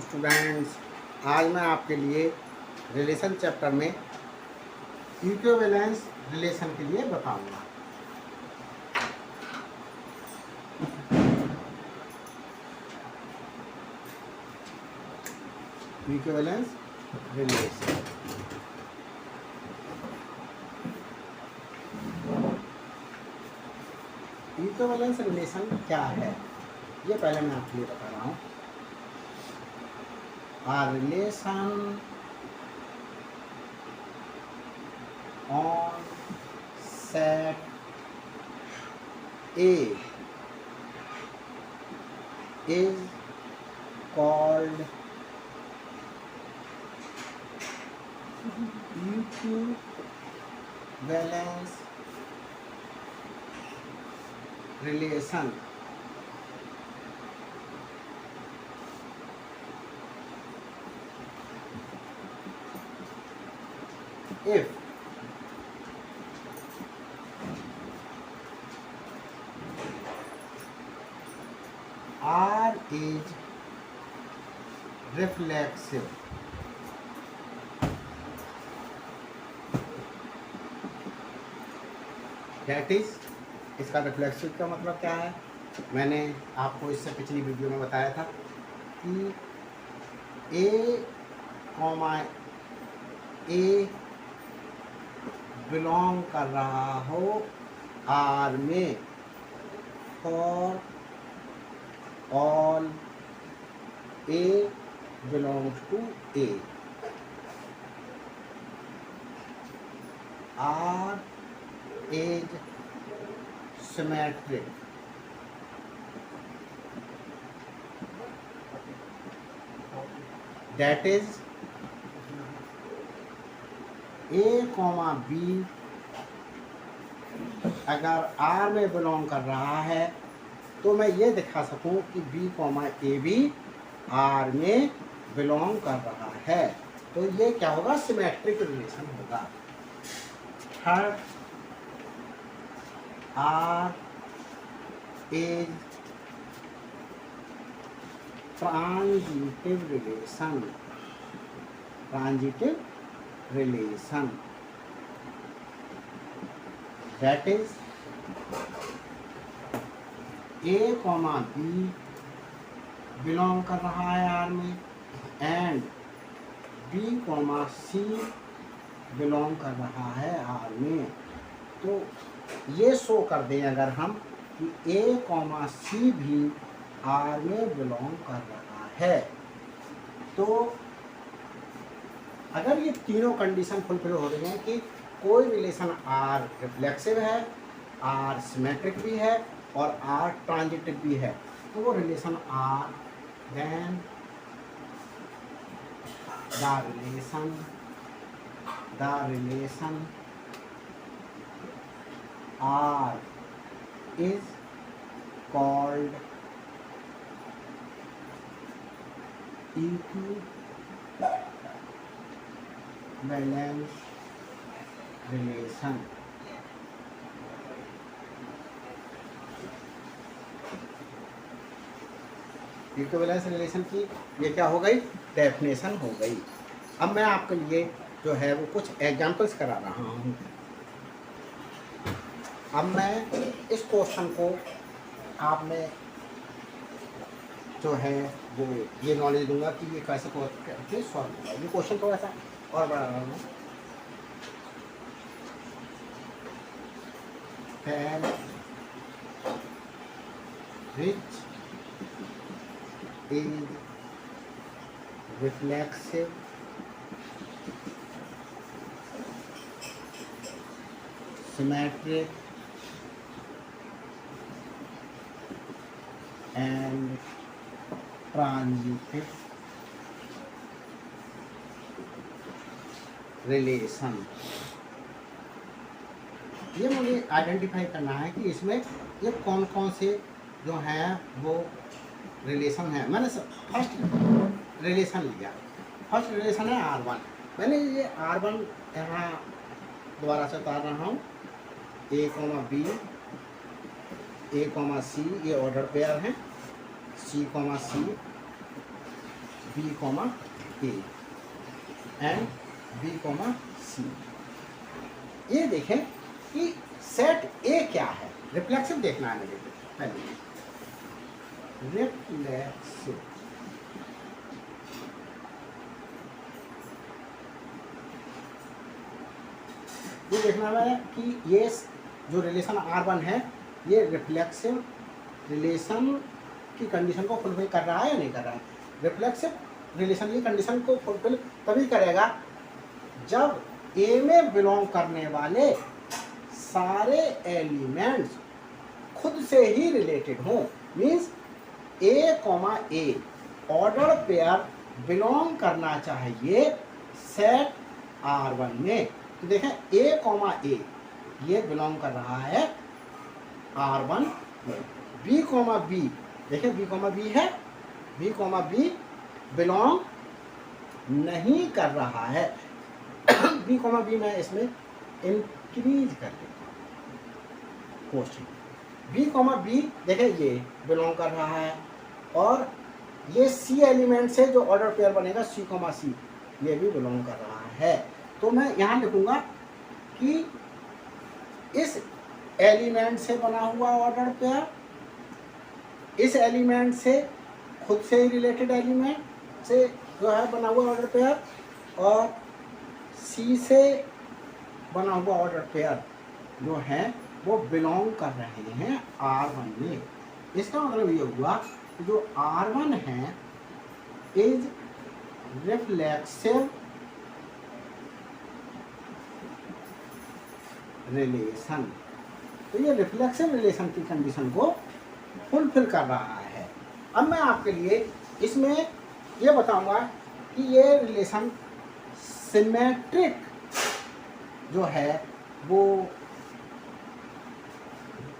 Students, आज मैं आपके लिए रिलेशन चैप्टर में इक्विवेलेंस रिलेशन के लिए बताऊंगा। इक्विवेलेंस रिलेशन इक्विवेलेंस रिलेशन क्या है, ये पहले मैं आपके लिए बता रहा हूँ। A relation on set A is called equivalence relation. If R is reflexive, that is, इसका रिफ्लेक्सिव का मतलब क्या है, मैंने आपको इससे पिछली वीडियो में बताया था कि A, A बिलोंग कर रहा हो R में for all A belongs to A. R is symmetric. That is, A, B अगर R में बिलोंग कर रहा है तो मैं ये दिखा सकूं कि B, A भी R में बिलोंग कर रहा है, तो ये क्या होगा, सिमेट्रिक रिलेशन होगा। Third, R is transitive relation. Transitive relation, that is, A, B belong कर रहा है R में एंड B, C बिलोंग कर रहा है R में। तो ये शो कर दें अगर हम कि A, C भी R में बिलोंग कर रहा है, तो अगर ये तीनों कंडीशन फुलफिल हो रही हैं कि कोई रिलेशन R रिफ्लेक्सिव है, R सिमेट्रिक भी है और R ट्रांजिटिव भी है, तो वो relation R, then the relation R is called equivalence relation. Equivalence relation की ये क्या हो गई, डेफिनेशन हो गई। अब मैं आपके लिए जो है वो कुछ एग्जांपल्स करा रहा हूँ। अब मैं इस क्वेश्चन को आप में जो है वो ये नॉलेज दूंगा कि ये कैसे सॉल्व होगा। ये क्वेश्चन थोड़ा सा और बड़ा रहा हूँ। Which is reflexive symmetric and transitive relation। ये मुझे आइडेंटिफाई करना है कि इसमें ये कौन कौन से जो हैं वो रिलेशन है। मैंने फर्स्ट रिलेशन लिया, फर्स्ट रिलेशन है R1। मैंने ये R1 यहाँ दोबारा से उतार रहा हूँ, A, B, A, C ये ऑर्डर पेयर हैं, C, C B comma A and B comma C. ये देखें कि सेट ए क्या है, रिफ्लेक्सिव देखना है मेरे को पहले। रिफ्लेक्सिव ये देखना है कि ये जो रिलेशन R1 है ये रिफ्लेक्सिव रिलेशन की कंडीशन को फुलफिल कर रहा है या नहीं कर रहा है। रिफ्लेक्सिव रिलेशन की कंडीशन को फुलफिल तभी करेगा जब ए में बिलोंग करने वाले सारे एलिमेंट्स खुद से ही रिलेटेड हों। मीन्स ए कॉमा ए ऑर्डर पेयर बिलोंग करना चाहिए सेट R1 में। तो देखें ए कॉमा ए ये बिलोंग कर रहा है R1 में। बी कॉमा बी देखें बी कॉमा बी है, बी कॉमा बी बिलोंग नहीं कर रहा है। बी कॉमा बी मैं इसमें इंक्रीज कर देता हूँ क्वेश्चन। बी कॉमा बी देखें ये बिलोंग कर रहा है और ये सी एलिमेंट से जो ऑर्डर पेयर बनेगा सी कॉमा सी ये भी बिलोंग कर रहा है। तो मैं यहाँ लिखूंगा कि इस एलिमेंट से बना हुआ ऑर्डर पेयर इस एलिमेंट से खुद से ही रिलेटेड एलिमेंट से जो है बना हुआ ऑर्डर पेयर और सी से बना हुआ ऑर्डर पेयर जो है वो बिलोंग कर रहे हैं R1 में। इसका मतलब ये हुआ कि जो R1 है इज रिफ्लेक्सिव रिलेशन। तो ये रिफ्लेक्सिव रिलेशन की कंडीशन को फुलफिल कर रहा है। अब मैं आपके लिए इसमें ये बताऊंगा कि ये रिलेशन सिमेट्रिक जो है वो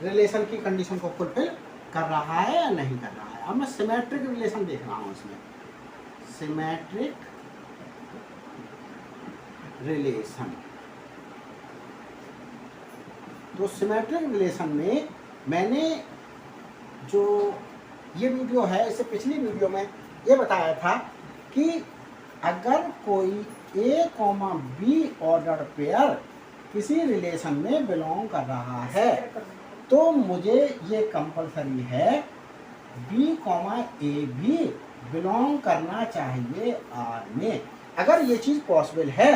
रिलेशन की कंडीशन को फुलफिल कर रहा है या नहीं कर रहा है। अब मैं सिमेट्रिक रिलेशन देख रहा हूँ इसमें। सिमेट्रिक रिलेशन तो सिमेट्रिक रिलेशन में मैंने जो ये वीडियो है इससे पिछली वीडियो में ये बताया था कि अगर कोई ए कॉमा बी ऑर्डर पेयर किसी रिलेशन में बिलोंग कर रहा है तो मुझे ये कंपलसरी है बी कॉमा ए भी बिलोंग करना चाहिए आर में। अगर ये चीज़ पॉसिबल है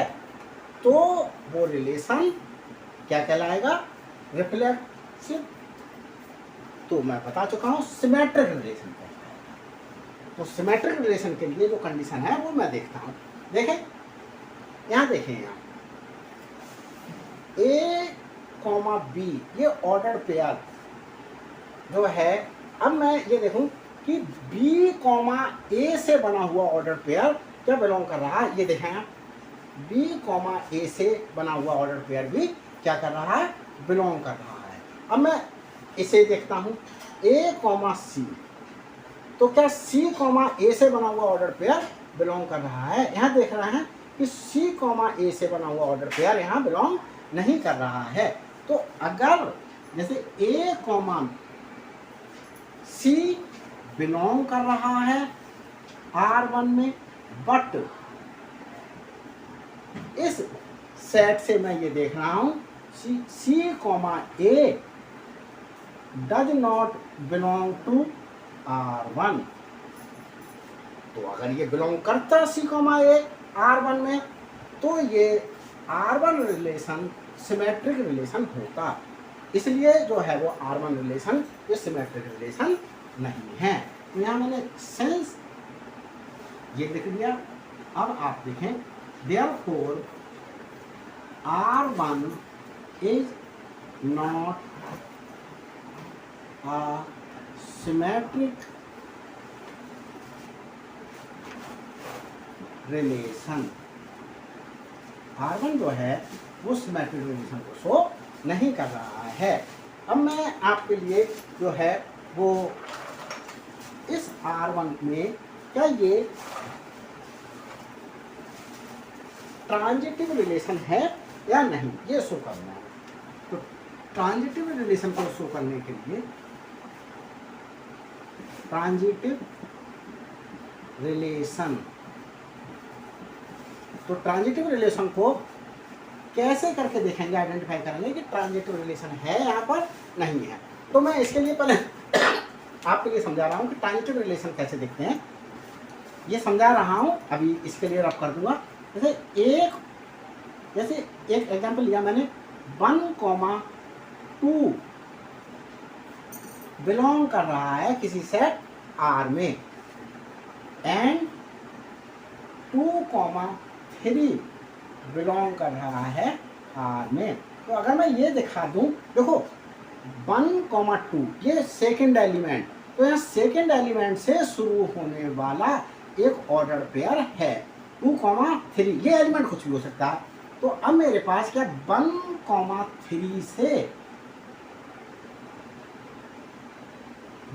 तो वो रिलेशन क्या कहलाएगा, रिफ्लेक्सिव। तो मैं बता चुका हूँ सिमेट्रिक रिलेशन कहलाएगा। तो सिमेट्रिक रिलेशन के लिए जो कंडीशन है वो मैं देखता हूँ। देखें यहाँ देखें यहाँ ए कॉमा बी ये ऑर्डर पेयर जो है। अब मैं ये देखूं कि बी कॉमा ए से बना हुआ ऑर्डर पेयर क्या बिलोंग कर रहा है। ये देखें आप बी कॉमा ए से बना हुआ ऑर्डर पेयर भी क्या कर रहा है, बिलोंग कर रहा है। अब मैं इसे देखता हूँ ए कॉमा सी। तो क्या सी कॉमा ए से बना हुआ ऑर्डर पेयर बिलोंग कर रहा है। यहाँ देख रहे हैं कि सी कॉमा ए से बना हुआ ऑर्डर पेयर यहाँ बिलोंग नहीं कर रहा है। तो अगर जैसे ए कॉमा सी बिलोंग कर रहा है R1 में, बट इस सेट से मैं ये देख रहा हूं C comma A does not belong to R1। तो अगर ये बिलोंग करता सी कॉमा ए R1 में तो ये R1 रिलेशन सिमेट्रिक रिलेशन होता। इसलिए जो है वो R1 रिलेशन ये सिमेट्रिक रिलेशन नहीं है। तो यहाँ मैंने सेंस ये लिख दिया। अब आप देखें therefore R1 is not a symmetric relation. R1 जो है वो सिमेट्रिक रिलेशन को शो नहीं कर रहा है। अब मैं आपके लिए जो है वो इस R1 में क्या ये ट्रांजिटिव रिलेशन है या नहीं ये शो करना है। तो ट्रांजिटिव रिलेशन को शो करने के लिए ट्रांजिटिव रिलेशन। तो ट्रांजिटिव रिलेशन को कैसे करके देखेंगे, आइडेंटिफाई करेंगे कि ट्रांजिटिव रिलेशन है यहाँ पर नहीं है। तो मैं इसके लिए पहले आपके लिए समझा रहा हूँ कि ट्रांजिटिव रिलेशन कैसे दिखते हैं, ये समझा रहा हूँ। अभी इसके लिए रब कर दूंगा। जैसे एक एग्जांपल लिया मैंने, 1,2 बिलोंग कर रहा है किसी सेट R में, एंड 2,3 बिलोंग कर रहा है R में। तो अगर मैं ये दिखा दूं, देखो 1,2 ये सेकेंड एलिमेंट, तो यहाँ सेकेंड एलिमेंट से शुरू होने वाला एक ऑर्डर पेयर है। 2,3 ये एलिमेंट कुछ भी हो सकता है। तो अब मेरे पास क्या 1,3 से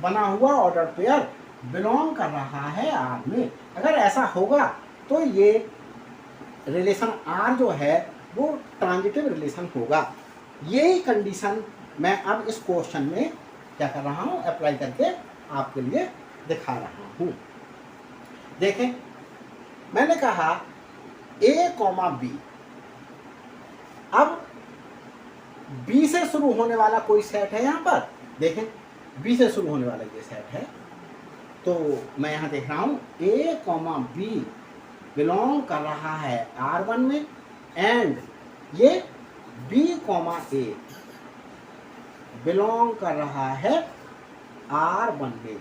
बना हुआ ऑर्डर पेयर बिलोंग कर रहा है R में। अगर ऐसा होगा तो ये रिलेशन R जो है वो ट्रांजिटिव रिलेशन होगा। यही कंडीशन मैं अब इस क्वेश्चन में क्या कर रहा हूँ, अप्लाई करके आपके लिए दिखा रहा हूँ। देखें, मैंने कहा A, B। अब B से शुरू होने वाला कोई सेट है यहाँ पर, देखें B से शुरू होने वाला ये सेट है। तो मैं यहाँ देख रहा हूँ A, B बिलोंग कर रहा है R1 में, एंड ये B, A बिलोंग कर रहा है R1 में।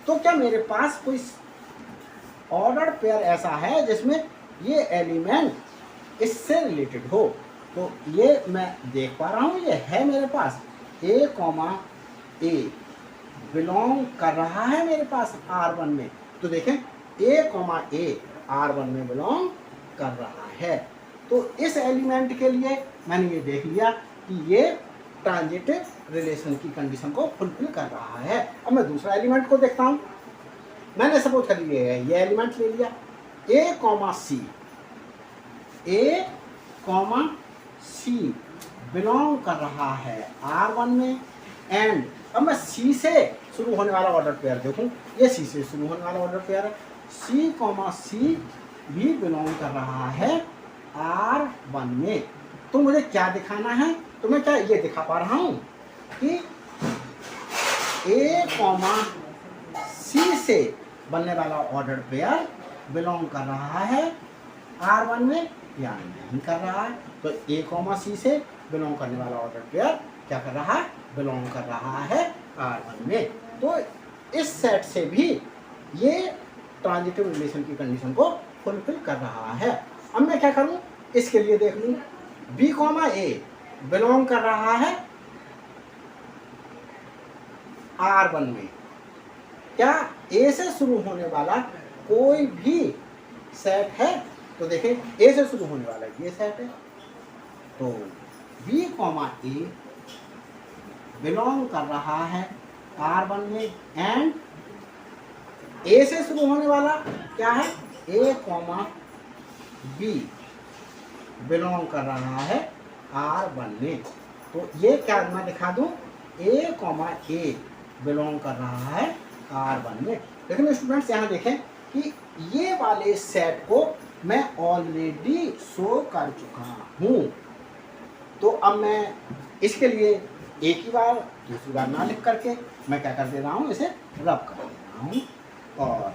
तो क्या मेरे पास कोई ऑर्डर पेयर ऐसा है जिसमें ये एलिमेंट इससे रिलेटेड हो? तो ये मैं देख पा रहा हूँ, ये है मेरे पास A, बिलोंग कर रहा है मेरे पास R1 में। तो देखें A, R1 में बिलोंग कर रहा है। तो इस एलिमेंट के लिए मैंने ये देख लिया कि ये ट्रांजिटिव रिलेशन की कंडीशन को फुलफिल कर रहा है। अब मैं दूसरा एलिमेंट को देखता हूँ। मैंने सपोज कर लिया ये एलिमेंट ले लिया A, C बिलोंग कर रहा है R1 में, एंड अब मैं C से शुरू होने वाला ऑर्डर पेयर देखूं, ये C से शुरू होने वाला ऑर्डर पेयर है। C भी बिलोंग कर रहा है R1 में। तो मुझे क्या दिखाना है? तो मैं क्या ये दिखा पा रहा हूँ कि A, C से बनने वाला ऑर्डर पेयर बिलोंग कर रहा है R1 में या नहीं कर रहा है? तो A, C से बिलोंग करने वाला ऑर्डर पेयर क्या कर रहा है? बिलोंग कर रहा है R1 में। तो इस सेट से भी ये ट्रांजिटिव रिलेशन की कंडीशन को फुलफिल कर रहा है। अब मैं क्या करूं, इसके लिए देख लूं B, A बिलोंग कर रहा है R1 में। क्या A से शुरू होने वाला कोई भी सेट है? तो देखें A से शुरू होने वाला ये सेट है। तो B, A बिलोंग कर रहा है R1 में, एंड A से शुरू होने वाला क्या है? A, B बिलोंग कर रहा है R1 में। तो ये क्या मैं दिखा दूं, A, बिलोंग कर रहा है R1 में। लेकिन स्टूडेंट्स यहाँ देखें कि ये वाले सेट को मैं ऑलरेडी शो कर चुका हूँ। तो अब मैं इसके लिए एक ही बार दूसरी बार ना लिख करके मैं क्या कर दे रहा हूँ, इसे रब कर दे रहा हूँ, और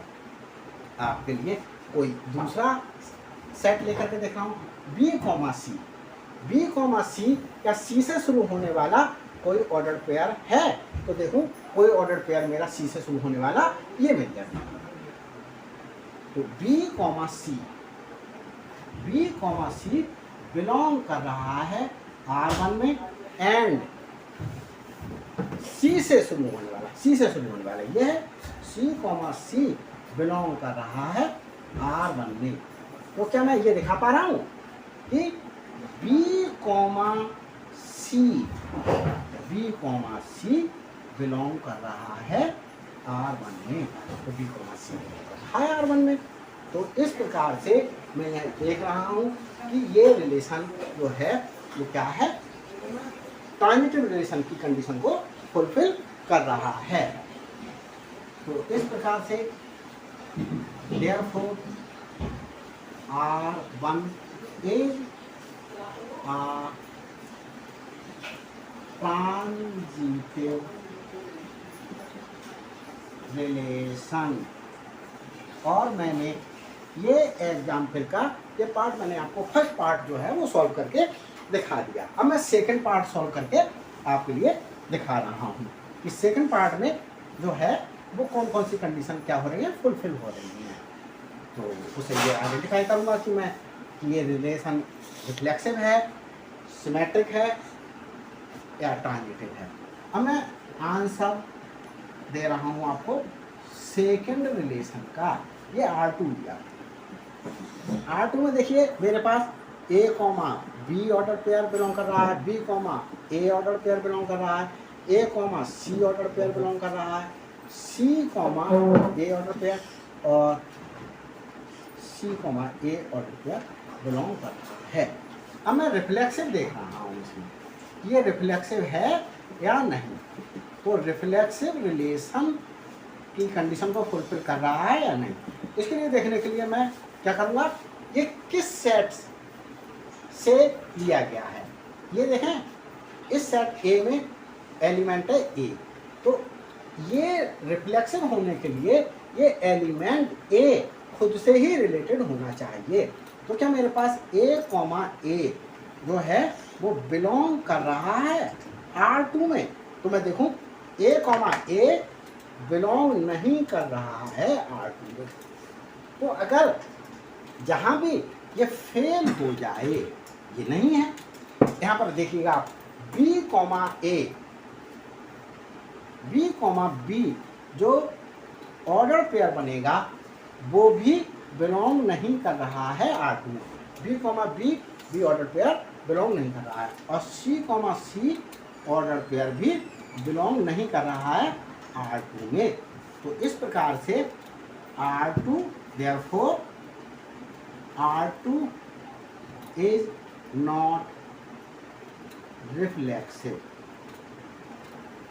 आपके लिए कोई दूसरा सेट लेकर के देख रहा हूँ B, C क्या C से शुरू होने वाला कोई ऑर्डर पेयर है? तो देखूं कोई ऑर्डर पेयर मेरा C से शुरू होने वाला ये मिल जाएगा। तो B, C बिलोंग कर रहा है R1 में, एंड C से शुरू होने वाला ये है C, बिलोंग कर रहा है R1 में। तो क्या मैं ये दिखा पा रहा हूँ कि B, C बिलोंग कर रहा है R1 में। तो B, C है R1 में। तो इस प्रकार से मैं यह देख रहा हूँ कि ये रिलेशन जो है वो क्या है, ट्रांजिटिव रिलेशन की कंडीशन को फुलफिल कर रहा है। तो इस प्रकार से therefore R1 is a transitive relation। और मैंने ये एग्जाम्पल का ये पार्ट मैंने आपको फर्स्ट पार्ट जो है वो सॉल्व करके दिखा दिया। अब मैं सेकंड पार्ट सॉल्व करके आपके लिए दिखा रहा हूँ कि सेकंड पार्ट में जो है वो कौन कौन सी कंडीशन क्या हो रही है, फुलफिल हो रही है। तो उसे ये आइडेंटिफाई करूँगा कि मैं कि ये रिलेशन रिफ्लेक्सिव है, सिमेट्रिक है या ट्रांजिटिव है। अब मैं आंसर दे रहा हूँ आपको सेकंड रिलेशन का। ये R2 दिया, R2 में देखिए मेरे पास A, B order pair belong कर रहा है, B, A order pair belong कर रहा है, A, C order pair belong कर रहा है, C, A ऑर्डर पेयर और C, A order pair belong कर रहा है। अब मैं रिफ्लेक्सिव देख रहा हूँ इसमें, ये रिफ्लेक्सिव है या नहीं। तो रिफ्लेक्सिव रिलेशन की कंडीशन को फुलफिल कर रहा है या नहीं, इसके लिए देखने के लिए मैं क्या करूँगा, ये किस सेट से लिया गया है। ये देखें इस सेट ए में एलिमेंट है ए, तो ये रिफ्लेक्सिव होने के लिए ये एलिमेंट ए खुद से ही रिलेटेड होना चाहिए। तो क्या मेरे पास A, जो है वो बिलोंग कर रहा है R2 में। तो मैं देखूं A, बिलोंग नहीं कर रहा है R2 में। तो अगर जहां भी ये फेल हो जाए, ये नहीं है, यहां पर देखिएगा आप B, जो ऑर्डर पेयर बनेगा वो भी बिलोंग नहीं कर रहा है R2 में। B ऑर्डर पेयर बिलोंग नहीं कर रहा है और C, ऑर्डर पेयर भी बिलोंग नहीं कर रहा है R2 में। तो इस प्रकार से R2, therefore R2 is not reflexive।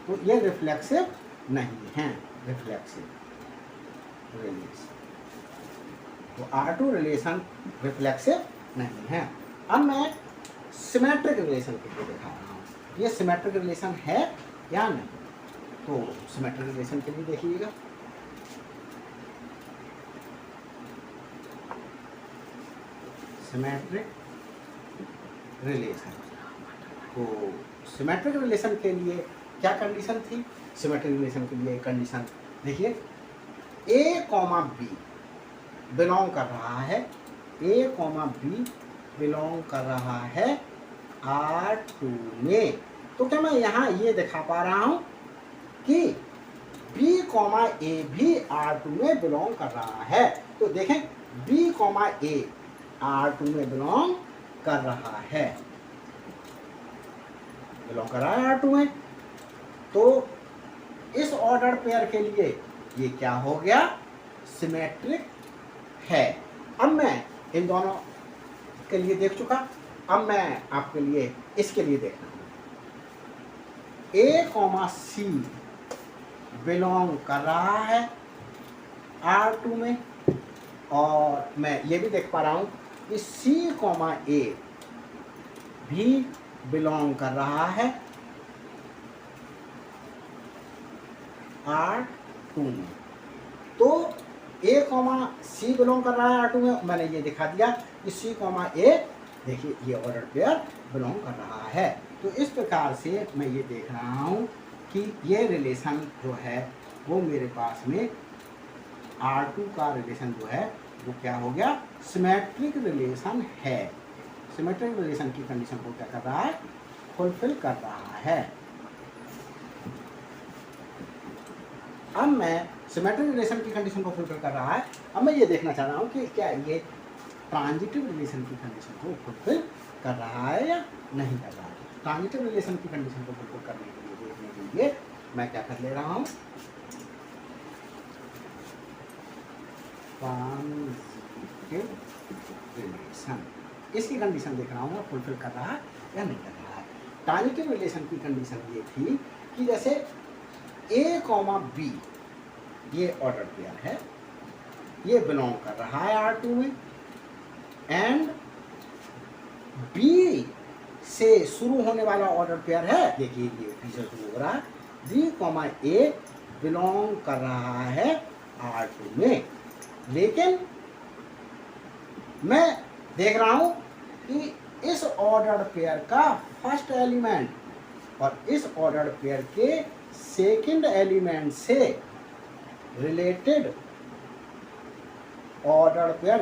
तो ये रिफ्लेक्सिव नहीं है, रिफ्लेक्सिव रिलेशन। तो R2 रिलेशन रिफ्लेक्सिव नहीं है। अब मैं सिमेट्रिक रिलेशन के लिए दिखा रहा हूँ, ये सिमेट्रिक रिलेशन है या नहीं। तो सिमेट्रिक रिलेशन के लिए देखिएगा, सिमेट्रिक रिलेशन। तो सिमेट्रिक रिलेशन के लिए क्या कंडीशन थी, सिमेट्रिक रिलेशन के लिए कंडीशन देखिए, A, B बिलोंग कर रहा है, A, B बिलोंग कर रहा है R2 में। तो क्या मैं यहाँ ये दिखा पा रहा हूँ कि B, A भी R2 में बिलोंग कर रहा है। तो देखें B, A R2 में बिलोंग कर रहा है, बिलोंग कर रहा है R2 में। तो इस ऑर्डर पेयर के लिए ये क्या हो गया, सिमेट्रिक है। अब मैं इन दोनों के लिए देख चुका, अब मैं आपके लिए इसके लिए देख रहा हूँ। A, C बिलोंग कर रहा है R2 में और मैं ये भी देख पा रहा हूँ कि C, A भी बिलोंग कर रहा है R2 में। तो A, C बिलोंग कर रहा है R2 में, मैंने ये दिखा दिया कि C, A देखिए ये ऑर्डर पेयर बिलोंग कर रहा है। तो इस प्रकार से मैं ये देख रहा हूँ कि ये रिलेशन जो है वो मेरे पास में R2 का रिलेशन जो है वो क्या हो गया, सिमेट्रिक रिलेशन है। सिमेट्रिक रिलेशन की कंडीशन को क्या कर रहा है, फुलफिल कर रहा है। अब मैं सिमेट्रिक रिलेशन की कंडीशन को फुलफिल कर रहा है, अब मैं ये देखना चाह रहा हूँ कि क्या ये ट्रांजिटिव रिलेशन की कंडीशन को फुलफिल कर रहा है या नहीं कर रहा है। ट्रांजिटिव रिलेशन की कंडीशन को फुलफिल करने के लिए देखने के लिए मैं क्या कर ले रहा हूँ, ट्रांजिटिव रिलेशन, इसकी कंडीशन देख रहा हूँ फुलफिल कर रहा है या नहीं कर रहा है। ट्रांजिटिव रिलेशन की कंडीशन ये थी कि जैसे A, B ये ऑर्डर पेयर है, ये बिलोंग कर रहा है R2 में, एंड B से शुरू होने वाला ऑर्डर पेयर है, देखिए ये पीछे शुरू हो रहा है, B, A बिलोंग कर रहा है R2 में। लेकिन मैं देख रहा हूं कि इस ऑर्डर पेयर का फर्स्ट एलिमेंट और इस ऑर्डर पेयर के सेकंड एलिमेंट से related order pair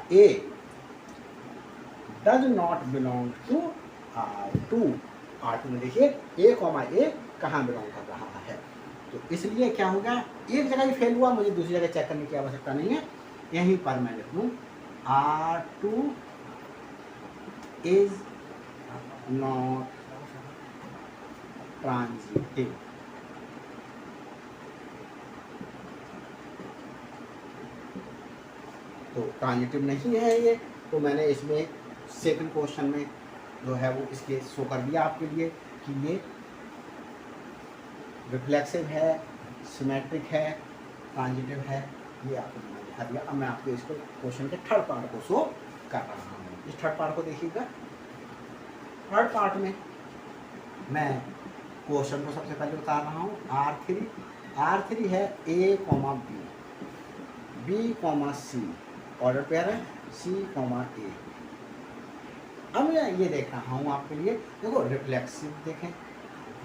A, does not belong to R2। R2 में देखिए A कहाँ बिलोंग कर रहा है, तो इसलिए क्या होगा, एक जगह ही फेल हुआ, मुझे दूसरी जगह चेक करने की आवश्यकता नहीं है, यहीं पर मैं लिख लूँ R2 इज नॉट ट्रांजिटिव। तो ट्रांजिटिव नहीं है ये, तो मैंने इसमें सेकंड क्वेश्चन में जो है वो इसके शो कर दिया आपके लिए कि ये रिफ्लेक्सिव है, सिमेट्रिक है, ट्रांजिटिव है, ये आपको मैंने दिखा दिया। अब मैं आपको इसको क्वेश्चन के थर्ड पार्ट को शो कर रहा हूँ। इस थर्ड पार्ट को देखिएगा। थर्ड पार्ट में मैं क्वेश्चन को सबसे पहले उतार रहा हूँ। R3 है A, B, C order pair है, C, A। अब मैं ये देख रहा हूँ आपके लिए, देखो रिफ्लेक्सिव देखें,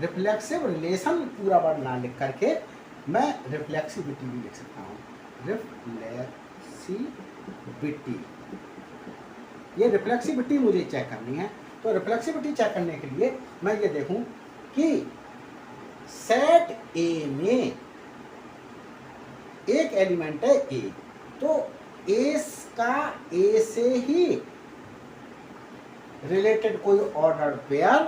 रिफ्लेक्सिव रिलेशन पूरा वर्ड ना लिख करके मैं रिफ्लेक्सिविटी भी लिख सकता हूँ। रिफ्लेक्सिविटी, ये रिफ्लेक्सिविटी मुझे चेक करनी है। तो रिफ्लेक्सिविटी चेक करने के लिए मैं ये देखूं कि सेट ए में एक एलिमेंट है A, तो A का A से ही रिलेटेड कोई ऑर्डर पेयर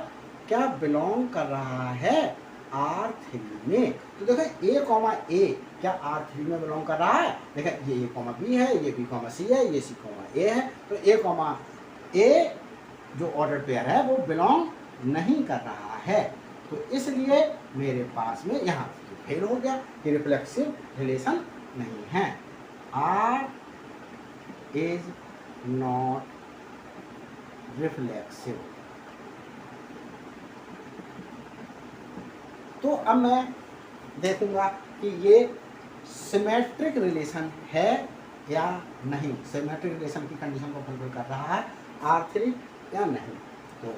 क्या बिलोंग कर रहा है R3 में। तो देखो A, क्या R3 में बिलोंग कर रहा है, देखो ये A, B है, ये B, C है, ये C, A है, तो A जो ऑर्डर पेयर है वो बिलोंग नहीं कर रहा है। तो इसलिए मेरे पास में यहाँ फेल हो गया कि रिफ्लेक्सिव रिलेशन नहीं है। R is not reflexive. तो अब मैं देखूंगा कि ये सिमेट्रिक रिलेशन है या नहीं, सिमेट्रिक रिलेशन की कंडीशन को फुलफिल कर रहा है R3 या नहीं। तो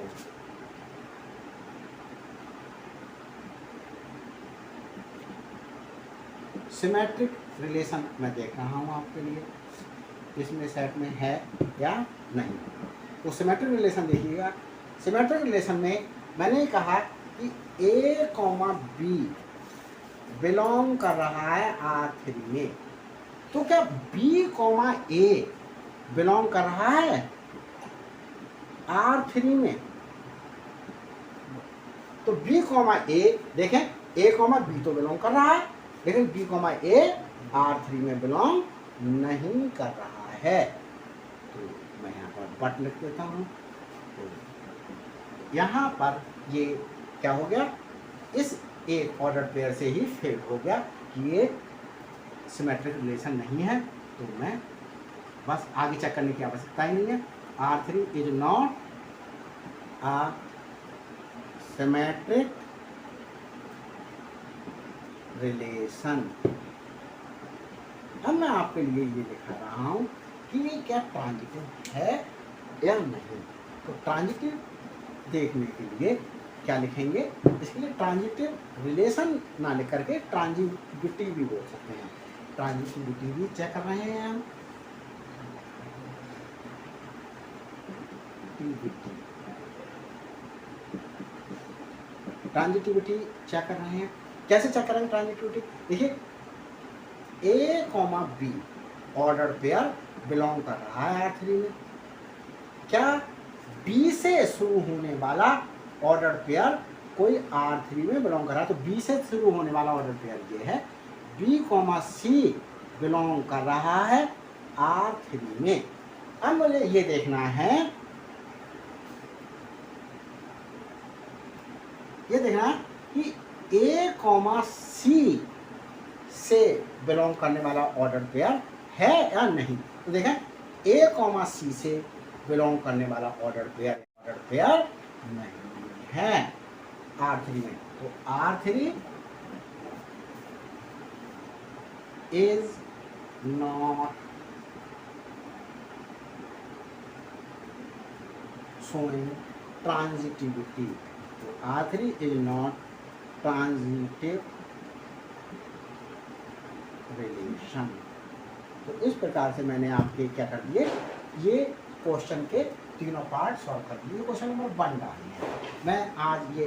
सिमेट्रिक रिलेशन मैं देख रहा हूँ आपके लिए, इसमें सेट में है या नहीं। तो सिमेट्रिक रिलेशन देखिएगा। सिमेट्रिक रिलेशन में मैंने कहा कि A, B बिलोंग कर रहा है R3 में, तो क्या B, A बिलोंग कर रहा है R3 में। तो B, A देखें, A, B तो बिलोंग कर रहा है, लेकिन B, A R3 में बिलोंग नहीं कर रहा है। तो मैं यहाँ पर बट लिख देता हूँ। तो यहाँ पर ये क्या हो गया, इस एक ऑर्डर पेयर से ही फेल हो गया कि ये सिमेट्रिक रिलेशन नहीं है। तो मैं बस आगे चेक करने की आवश्यकता ही नहीं है। R3 is not a symmetric relation. अब मैं आपके लिए ये दिखा रहा हूँ कि ये क्या ट्रांजिटिव है या नहीं। तो ट्रांजिटिव देखने के लिए क्या लिखेंगे, इसके लिए ट्रांजिटिव रिलेशन ना लिख करके ट्रांजिटिविटी भी बोल सकते हैं। ट्रांजिटिविटी भी चेक कर रहे हैं हम। ट्रांजिटिविटी चेक कर रहे हैं, कैसे चेक करेंगे ट्रांजिटिविटी, देखिए A, B order pair belong कर रहा है R3 में। क्या B से शुरू होने वाला ऑर्डर पेयर कोई R3 में बिलोंग कर रहा है, तो B से शुरू होने वाला ऑर्डर पेयर ये है। B, C बिलोंग कर रहा है R3 में। अब मुझे ये देखना है, कि A, C से बिलोंग करने वाला ऑर्डर पेयर है या नहीं। तो देखें ए कॉमा सी से बिलोंग करने वाला ऑर्डर पेयर नहीं है R3 में। तो R3 is not showing transitivity। तो R3 is not transitive relation। तो इस प्रकार से मैंने आपके क्या कर दिए, ये क्वेश्चन के तीनों पार्ट सॉल्व कर दिए। क्वेश्चन नंबर 1 डालनी है। मैं आज ये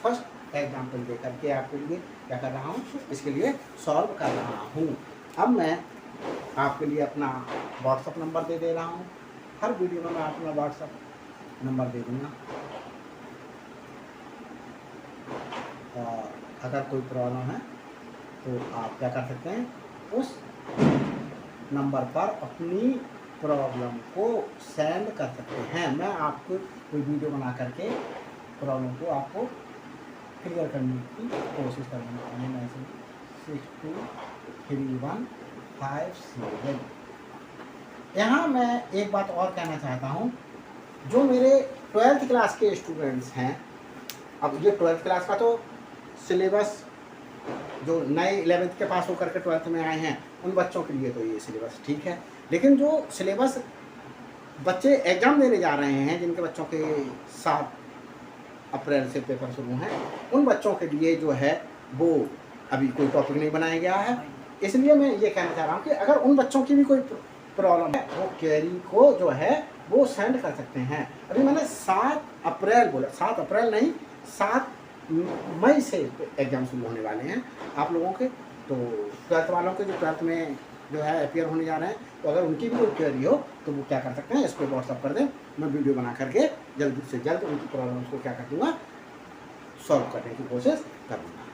फर्स्ट एग्जाम्पल दे करके आपके लिए क्या कर रहा हूँ, इसके लिए सॉल्व कर रहा हूँ। अब मैं आपके लिए अपना व्हाट्सअप नंबर दे रहा हूँ। हर वीडियो में मैं अपना व्हाट्सअप नंबर दे दूँगा। और अगर कोई प्रॉब्लम है तो आप क्या कर सकते हैं, उस नंबर पर अपनी प्रॉब्लम को सेंड कर सकते हैं। मैं आपको कोई वीडियो बना करके प्रॉब्लम को आपको क्लियर करने की कोशिश करूँगा। मैसेज 623157। यहाँ मैं एक बात और कहना चाहता हूँ, जो मेरे 12th क्लास के स्टूडेंट्स हैं, अब ये 12th क्लास का तो सिलेबस जो नए 11th के पास होकर के 12th में आए हैं उन बच्चों के लिए तो ये सिलेबस ठीक है, लेकिन जो सिलेबस बच्चे एग्ज़ाम देने जा रहे हैं, जिनके बच्चों के 7 अप्रैल से पेपर शुरू हैं, उन बच्चों के लिए जो है वो अभी कोई टॉपिक नहीं बनाया गया है। इसलिए मैं ये कहना चाह रहा हूँ कि अगर उन बच्चों की भी कोई प्रॉब्लम है, वो क्वेरी को जो है वो सेंड कर सकते हैं। अभी मैंने 7 अप्रैल बोला, 7 अप्रैल नहीं 7 मई से एग्ज़ाम शुरू होने वाले हैं आप लोगों के। तो 12th वालों के जो 12th में जो है अपियर होने जा रहे हैं, तो अगर उनकी भी कोई क्वेरी हो तो वो क्या कर सकते हैं, इस पर व्हाट्सअप कर दें। मैं वीडियो बना करके जल्द से जल्द उनकी प्रॉब्लम्स को क्या कर दूँगा, सॉल्व करने की कोशिश करूँगा।